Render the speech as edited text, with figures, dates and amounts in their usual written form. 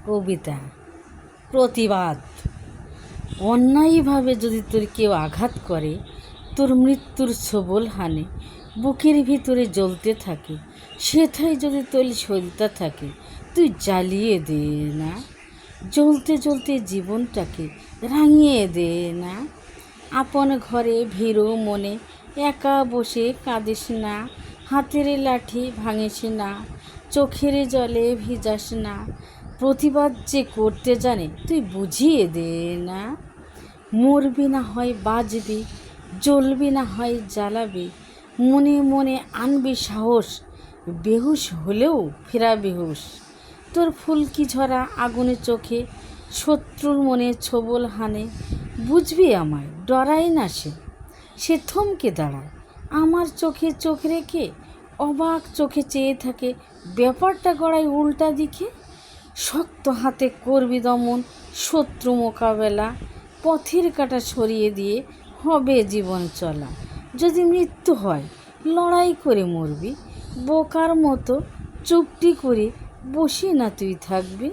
কবিতা। প্রতিবাদ। অন্যায়ভাবে যদি তোর কেউ আঘাত করে, তোর মৃত্যুর ছোবল হানে, বুকের ভিতরে জ্বলতে থাকে, সেথায় যদি তোর সলতে থাকে, তুই জ্বালিয়ে দে না। জ্বলতে জ্বলতে জীবনটাকে রাঙিয়ে দে না। আপন ঘরে ভীরু মনে একা বসে কাঁদিস না। হাতের লাঠি ভাঙিস না, চোখের জলে ভিজাস না। প্রতিবাদ যে করতে জানে তুই বুঝিয়ে দে না। মরবি না হয় বাঁচবি, জ্বলবি না হয় জ্বালাবি, মনে মনে আনবি সাহস, বেহুশ হলেও ফেরাবি হুঁশ। তোর ফুলকি ঝরা আগুনে চোখে শত্রুর মনে ছোবল হানে, বুঝবি আমায় ডরায় না সে থমকে দাঁড়ায় আমার চোখে চোখ রেখে, অবাক চোখে চেয়ে থাকে ব্যাপারটা গড়ায় উল্টা দিকে। শক্ত হাতে করবি দমন শত্রু মোকাবেলা, পথের কাঁটা সরিয়ে দিয়ে হবে জীবন চলা। যদি মৃত্যু হয় লড়াই করে মরবি, বোকার মতো চুপটি করে বসে না তুই থাকবি।